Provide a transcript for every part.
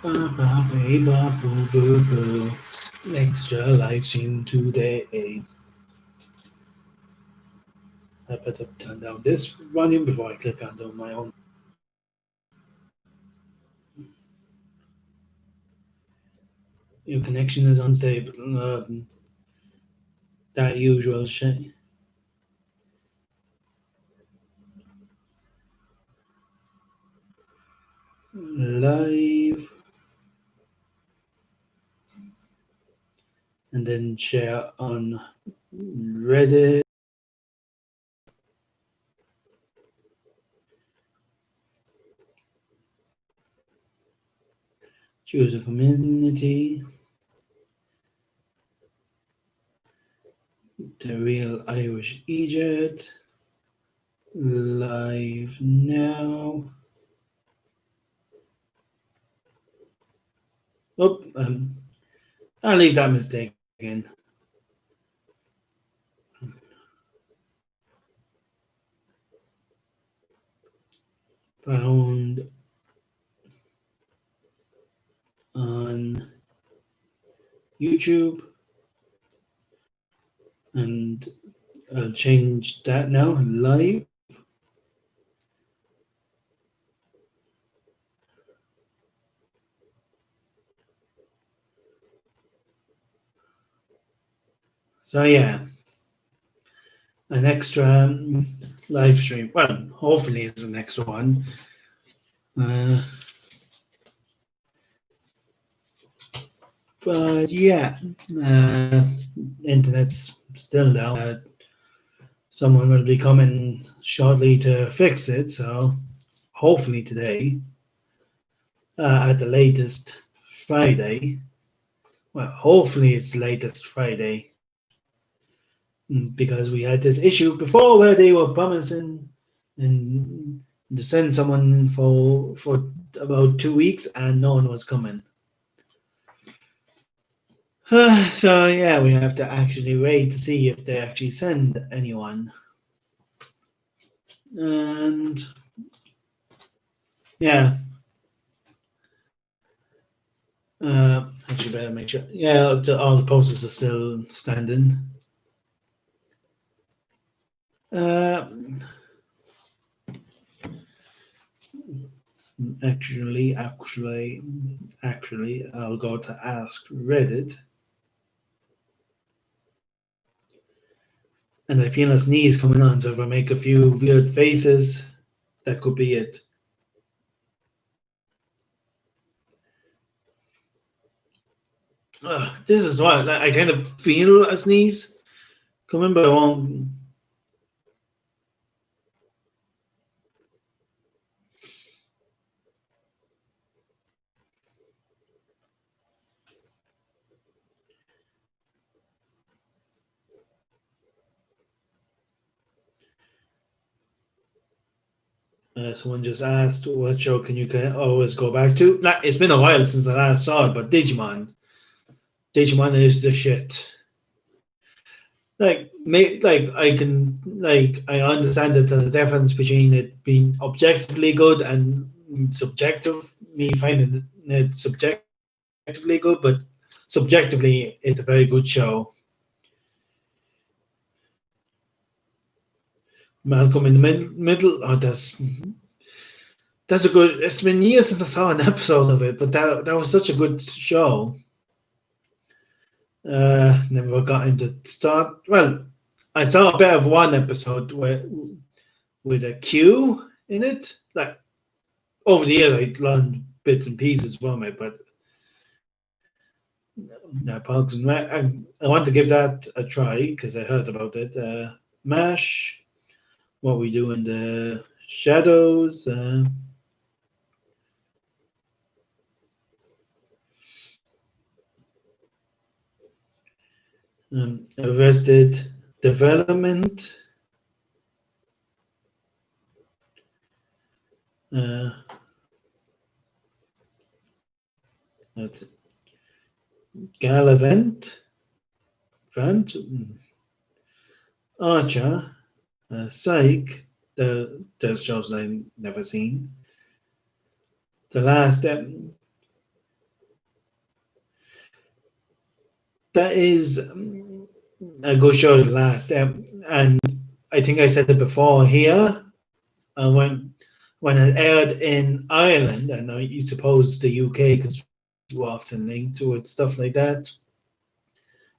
Ba ba ba ba boo boo boo. Extra live stream today. I better turn down this volume before I click on my own. Your connection is unstable. That usual shit. Live and then share on Reddit. Choose a community. The real Irish Egypt. Live now. Oh, I'll leave that mistake in. Found on YouTube, and I'll change that now. Live. So yeah, an extra live stream. Well, hopefully it's an extra one. Uh, but yeah, uh, internet's still down. Someone will be coming shortly to fix it. So hopefully today, at the latest Friday. Well, hopefully it's latest Friday, because we had this issue before where they were promising and to send someone for about 2 weeks and no one was coming. So yeah, we have to actually wait to see if they actually send anyone. And yeah, actually better make sure. Yeah, all the posters are still standing. Uh, actually, I'll go to Ask Reddit, and I feel a sneeze coming on. So if I make a few weird faces, that could be it. This is why I kind of feel a sneeze coming, but I won't. Someone just asked, "What show can you always go back to?" Like, it's been a while since I last saw it, but Digimon is the shit. Like I can I understand that there's a difference between it being objectively good and subjective. Me finding it subjectively good, but subjectively it's a very good show. Malcolm in the middle. Oh, that's a good. It's been years since I saw an episode of it, but that was such a good show. Never got into start. Well, I saw a bit of one episode where with a Q in it. Like over the years, I learned bits and pieces from it, but Parks and Rec. I want to give that a try because I heard about it. Mash, what we do in the shadows. Arrested Development. Uh, that's Galavant, Vant, Archer, Psych. Those shows I've never seen. The last that is a good show. The last, and I think I said it before here. When it aired in Ireland, and I suppose the UK, because we're often linked to it, stuff like that.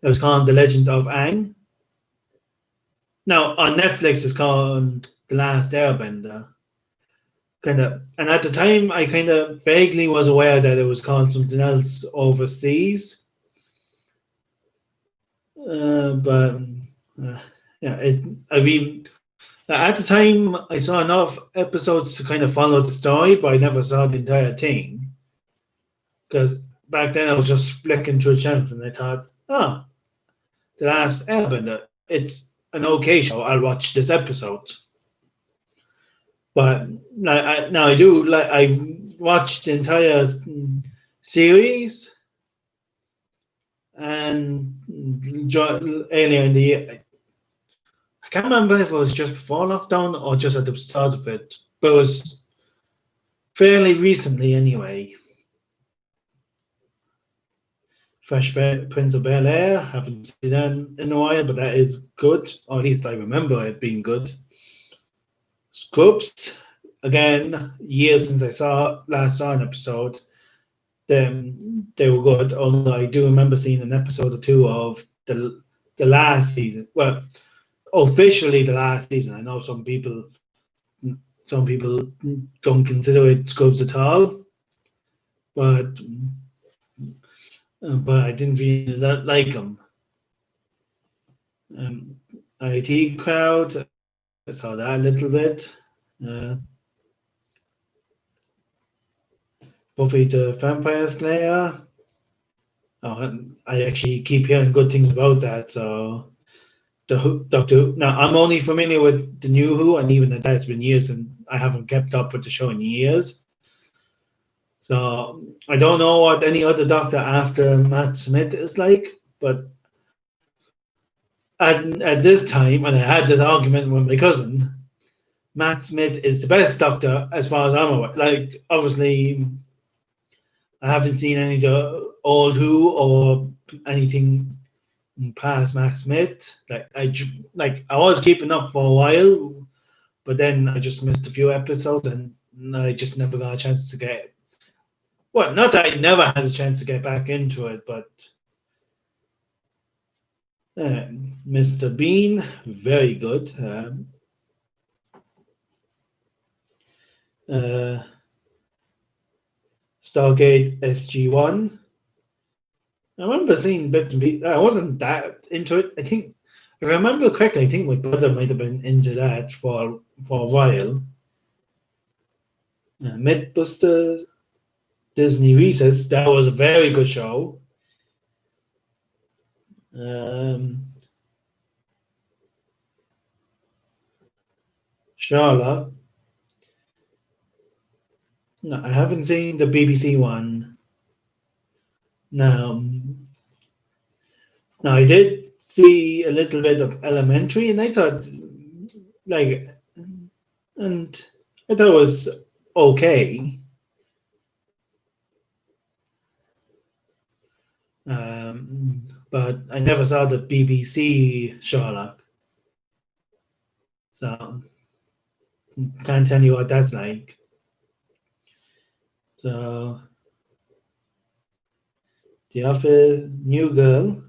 It was called The Legend of Aang. Now on Netflix, it's called The Last Airbender. Kind of, and at the time, I kind of vaguely was aware that it was called something else overseas. But uh, yeah, I mean, at the time, I saw enough episodes to kind of follow the story, but I never saw the entire thing because back then I was just flicking through channels and I thought, oh, The Last Airbender, it's an okay show. I'll watch this episode. But now I do like I watched the entire series and earlier in the year. I can't remember if it was just before lockdown or just at the start of it, but it was fairly recently anyway. Prince of Bel Air, haven't seen that in a while, but that is good, or at least I remember it being good. Scrubs, again, years since last saw an episode. They were good, although I do remember seeing an episode or two of the last season. Well, officially the last season. I know some people don't consider it Scrubs at all, but I didn't really like them. Um, IT crowd, I saw that a little bit. Uh, Buffy the Vampire Slayer. Oh, and I actually keep hearing good things about that. So Doctor Who. Now I'm only familiar with the new Who, and even at that, it's been years, and I haven't kept up with the show in years. So I don't know what any other Doctor after Matt Smith is like, but at this time, and I had this argument with my cousin, Matt Smith is the best Doctor as far as I'm aware. Like, obviously, I haven't seen any of the old Who or anything past Matt Smith. I was keeping up for a while, but then I just missed a few episodes, and I just never got a chance to get. Well, not that I never had a chance to get back into it, but Mr. Bean, very good. Uh, Stargate SG-1. I remember seeing bits and pieces. I wasn't that into it. I think, if I remember correctly, I think my brother might have been into that for a while. Mythbusters, Disney Recess. That was a very good show. Um, Sherlock. No, I haven't seen the BBC one. No, no, I did see a little bit of Elementary, and I thought, like, and I thought it was okay. But I never saw the BBC Sherlock, so can't tell you what that's like. So, The Office, New Girl,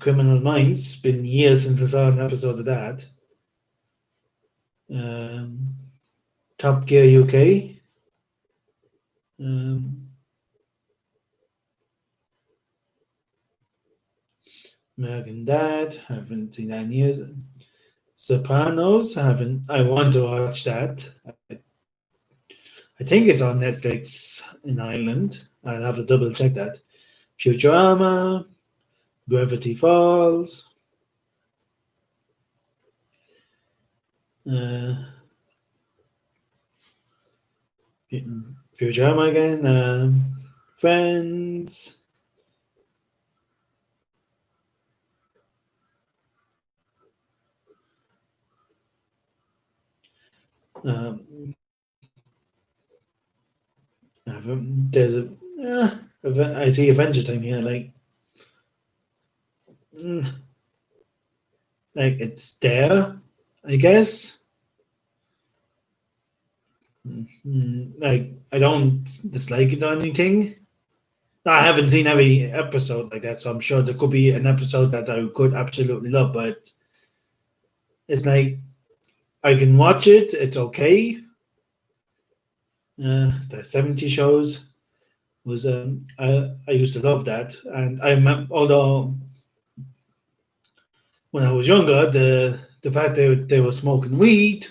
Criminal Minds. Been years since I saw an episode of that. Um, Top Gear UK. Um, American Dad. Haven't seen that in years. Sopranos. Haven't. I want to watch that. I think it's on Netflix in Ireland. I'll have to double check that. Futurama. Gravity Falls. Uh, Futurama again. Friends. Um, there's I see Adventure Time here. Mm, like it's there, I guess. Like I don't dislike it or anything. I haven't seen every episode like that, so I'm sure there could be an episode that I could absolutely love. But it's like I can watch it. It's okay. The '70s shows was I used to love that, and I remember although when I was younger, the fact they were smoking weed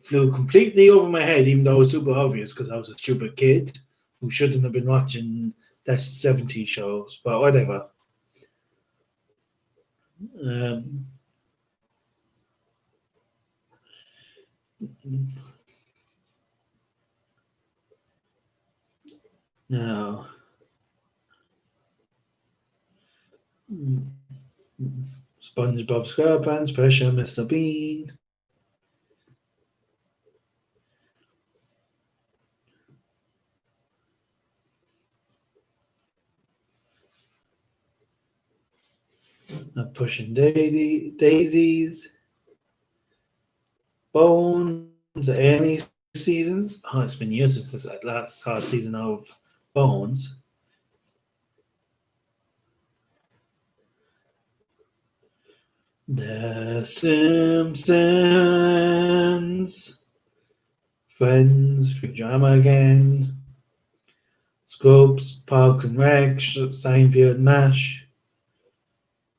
flew completely over my head, even though it was super obvious because I was a stupid kid who shouldn't have been watching that '70s shows. But whatever. Um, no. SpongeBob SquarePants, Pressure, Mr. Bean. Pushing Daisies, Bones, any seasons. Oh, it's been years since this last season of Bones. The Simpsons, Friends, Futurama again, Scrubs, Parks and Rec, Seinfeld, MASH,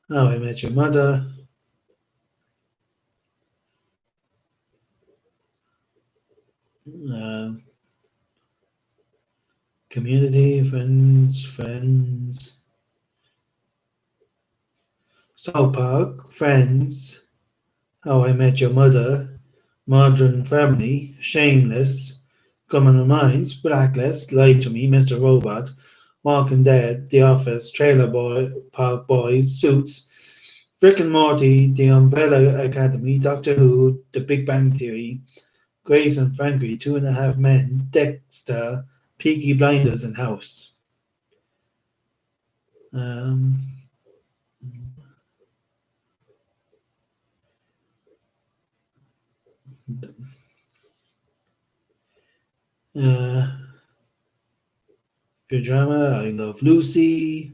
How I Met Your Mother, uh, Community, Friends, South Park, Friends, How I Met Your Mother, Modern Family, Shameless, Criminal Minds, Blacklist, Lie to Me, Mr. Robot, Walking Dead, The Office, Park Boys, Suits, Rick and Morty, The Umbrella Academy, Doctor Who, The Big Bang Theory, Grace and Frankie, Two and a Half Men, Dexter, Peaky Blinders, and House. Um, uh, Futurama, I Love Lucy,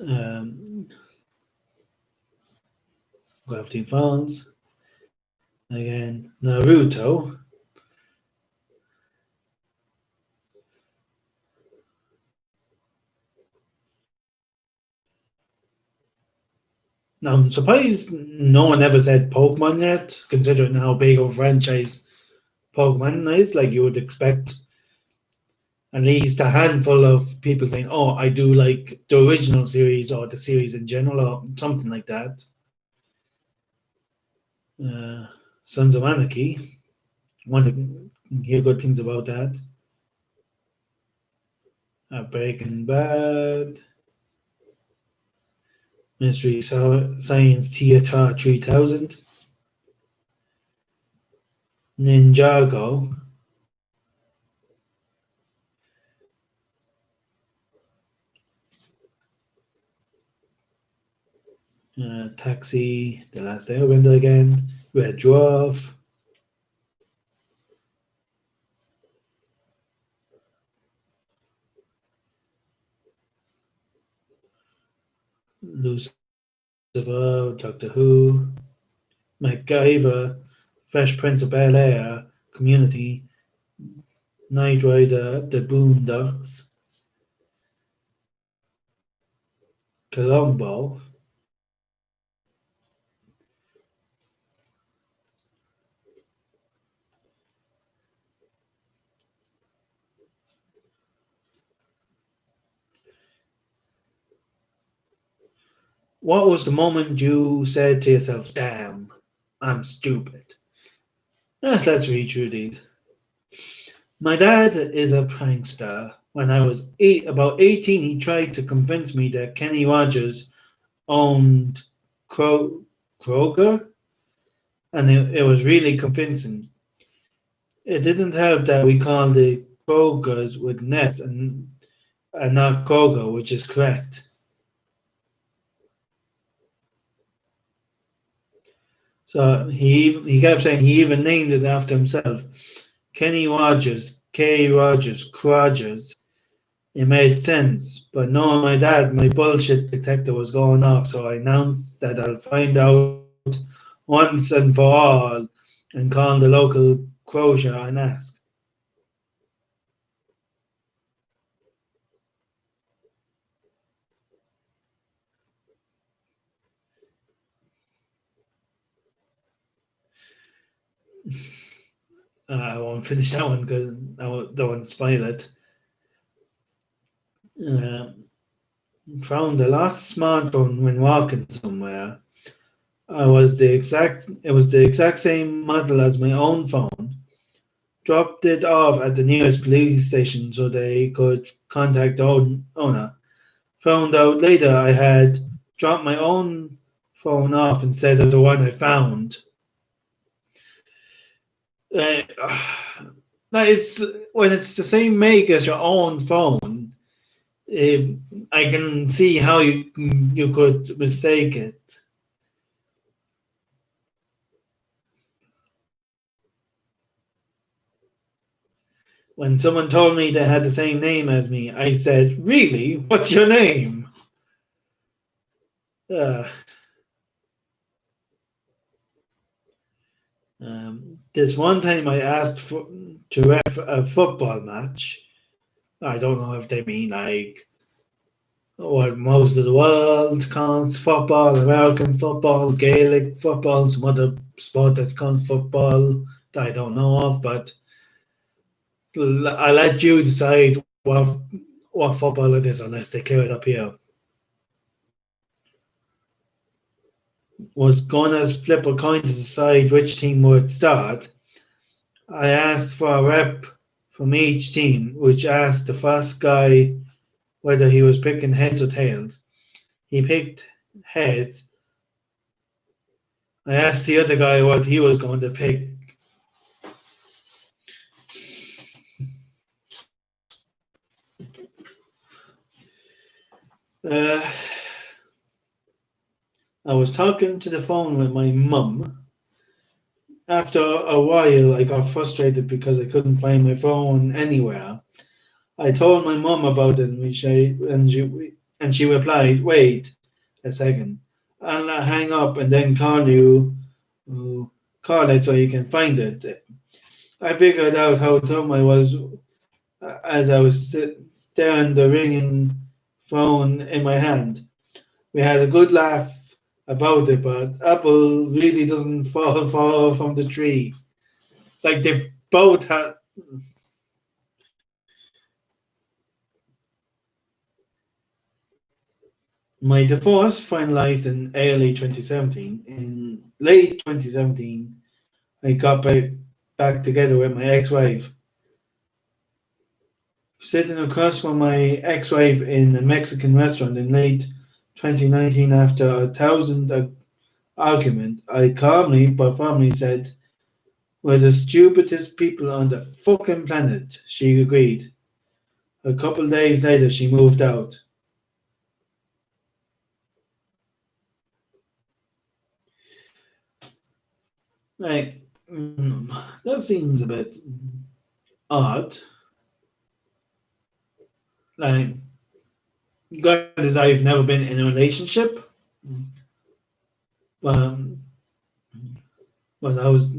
um, Gravity Falls, again, Naruto. Now, I'm surprised no one ever said Pokemon yet, considering how big of a franchise Pokemon is. Like, you would expect at least a handful of people saying, "Oh, I do like the original series or the series in general or something like that." Uh, Sons of Anarchy. Want to hear good things about that. Breaking Bad. Mystery Science Theater 3000. Ninjago. Taxi. The Last Airbender again. Red Dwarf. Lucifer. Doctor Who. MacGyver. Fresh Prince of Bel Air. Community. Knight Rider. The Boondocks. Columbo. What was the moment you said to yourself, "Damn, I'm stupid"? Let's read through these. My dad is a prankster. When I was about 18, he tried to convince me that Kenny Rogers owned Kroger and it was really convincing. It didn't help that we called the Kroger's with nets and not Kroger, which is correct. So he kept saying he even named it after himself. Kenny Rogers, K. Rogers, Crogers. It made sense, but knowing my dad, my bullshit detector was going off, so I announced that I'll find out once and for all and call the local grocer and ask. I won't finish that one because don't want to spoil it. Uh, Found a lost smartphone when walking somewhere. It was the exact same model as my own phone. Dropped it off at the nearest police station so they could contact the owner. Found out later I had dropped my own phone off instead of the one I found. Uh, that is when it's the same make as your own phone. eh, I can see how you could mistake it. When someone told me they had the same name as me, I said, "Really? What's your name?" Uh, this one time I asked to ref a football match. I don't know if they mean like what most of the world calls football, American football, Gaelic football, some other sport that's called football that I don't know of, but I let you decide what football it is unless they clear it up here. Was gonna flip a coin to decide which team would start. I asked for a rep from each team, which asked the first guy whether he was picking heads or tails. He picked heads. I asked the other guy what he was going to pick. Uh, I was talking to the phone with my mum. After a while, I got frustrated because I couldn't find my phone anywhere. I told my mum about it, and she replied, "Wait a second, I'll hang up and then uh, call it so you can find it." I figured out how dumb I was as I was staring the ringing phone in my hand. We had a good laugh about it, but Apple really doesn't fall far from the tree. Like they both had. My divorce finalized in early 2017. In late 2017, I got back together with my ex-wife. Sitting across from my ex-wife in a Mexican restaurant in late 2019 after a thousand argument, I calmly but firmly said, "We're the stupidest people on the fucking planet." She agreed. A couple days later, she moved out. Like, that seems a bit odd. Like, granted, I've never been in a relationship, um, but I was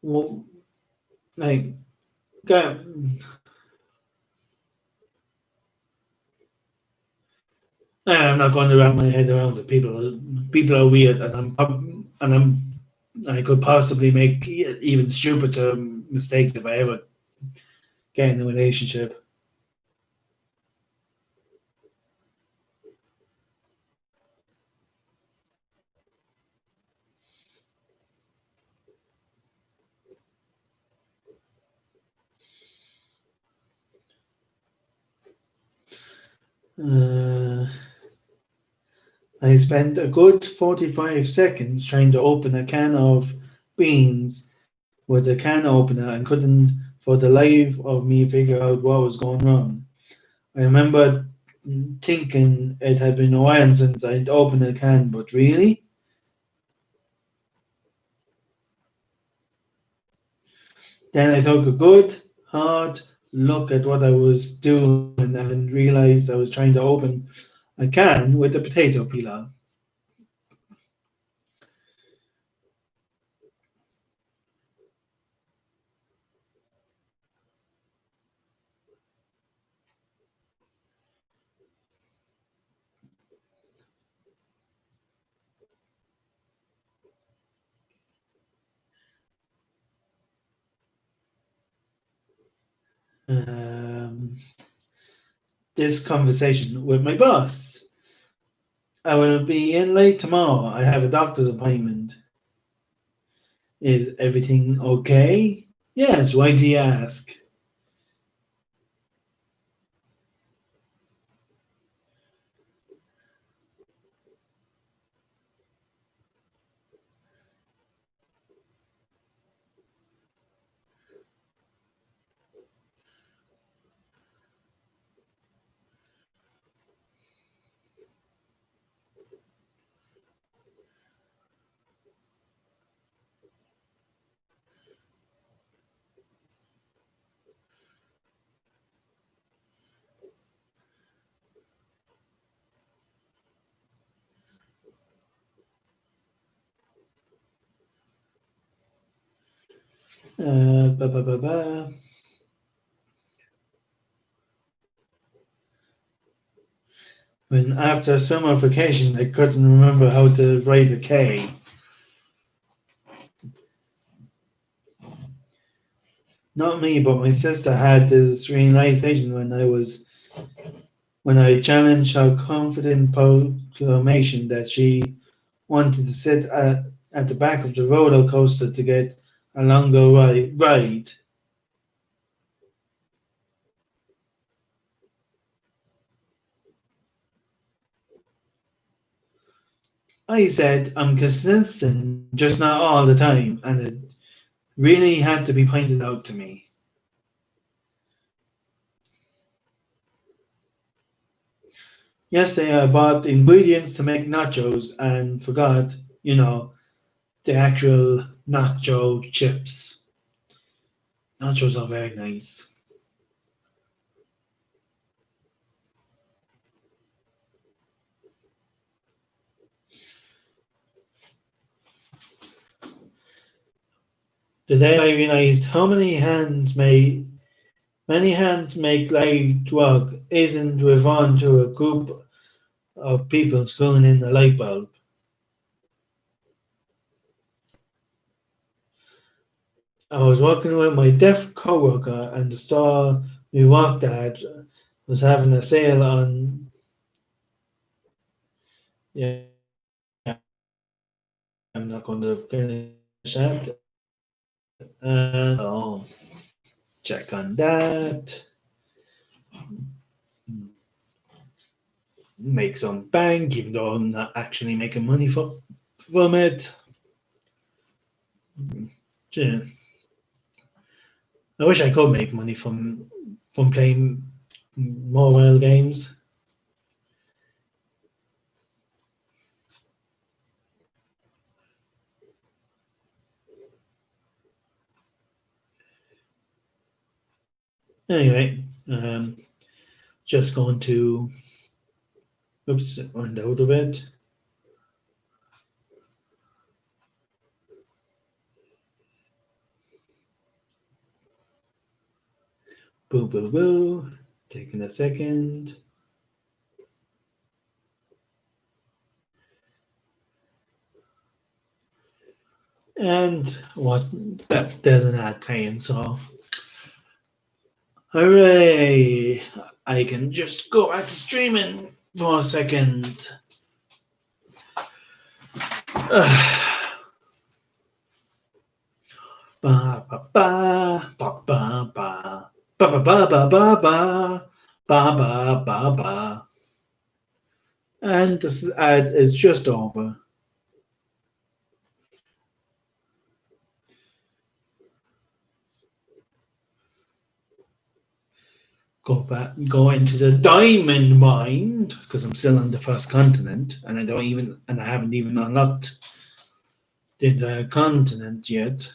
well, like, I'm not going to wrap my head around it. People are weird, I could possibly make even stupider mistakes if I ever get in a relationship. Uh, I spent a good 45 seconds trying to open a can of beans with a can opener and couldn't for the life of me figure out what was going wrong. I remember thinking it had been a while since I'd opened a can, but really? Then I took a good, hard look at what I was doing and realized I was trying to open a can with a potato peeler. Um, this conversation with my boss. I will be in late tomorrow. I have a doctor's appointment. Is everything okay? Yes, why do you ask? Ba, ba, ba, ba. When after summer vacation, I couldn't remember how to write a K. Not me, but my sister had this realization when I challenged her confident proclamation that she wanted to sit at the back of the roller coaster to get a longer ride. I said I'm consistent, just not all the time, and it really had to be pointed out to me. Yesterday I bought ingredients to make nachos and forgot, the actual nacho chips. Nachos are very nice. Today I realized how many hands make light work isn't referring to a group of people screwing in a light bulb. I was working with my deaf coworker and the store we worked at was having a sale on, yeah, I'm not going to finish that. And check on that. Make some bank, even though I'm not actually making money from it. Yeah. I wish I could make money from playing mobile games. Anyway, just going to oops, went out of it. Boo boo boo. Taking a second. And what that there's an ad playing, so hooray! I can just go back to streaming for a second. Ba ba ba ba ba ba ba ba ba ba ba ba ba ba ba ba. And this ad is just over. Go into the diamond mine because I'm still on the first continent, and I haven't even unlocked the entire continent yet.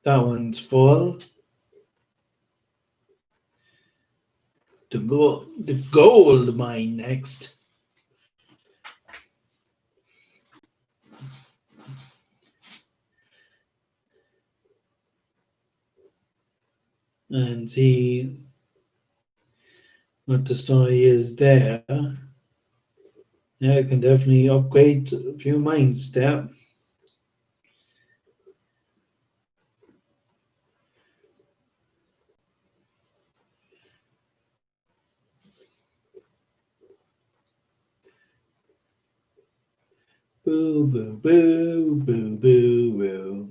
That one's full. The gold mine next. And see what the story is there. Yeah, I can definitely upgrade a few mines there. Boo boo boo boo boo boo.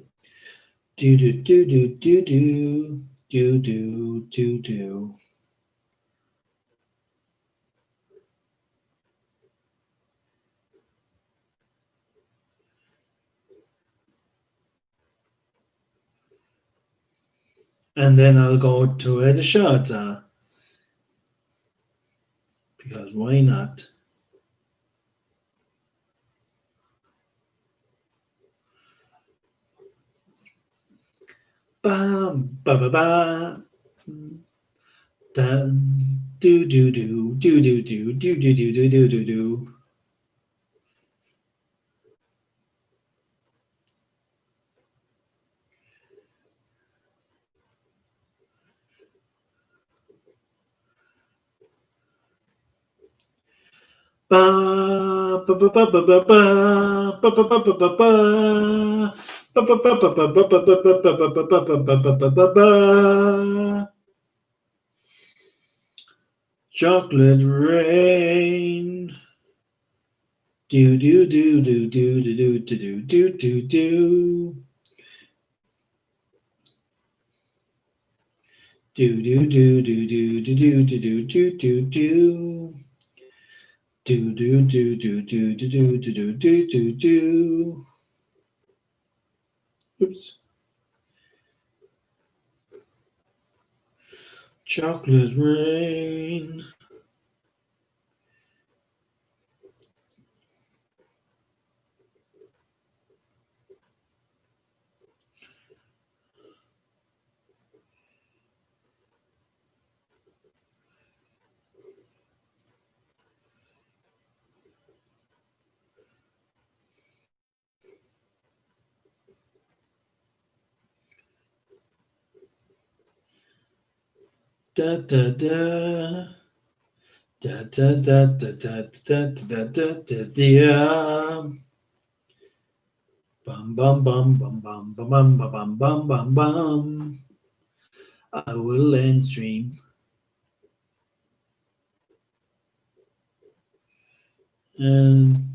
Do do do do do do do do do do. And then I'll go to where the shards are. Because why not? Bam ba ba ba. Dun do do do do do do do do do do do do do. Ba ba ba ba ba ba ba ba ba ba ba ba ba. Ba ba ba ba ba ba ba ba ba ba ba ba ba ba ba ba ba. Chocolate rain. Do do do do do do do do do do do. Do do do do do do do do do do do. Do do do do do do do do do do do. Oops. Chocolate rain. Da da da. Da da da da da da da da da da. Bum bum bum bum bum bum bum bum bum bum bum. I will end stream. And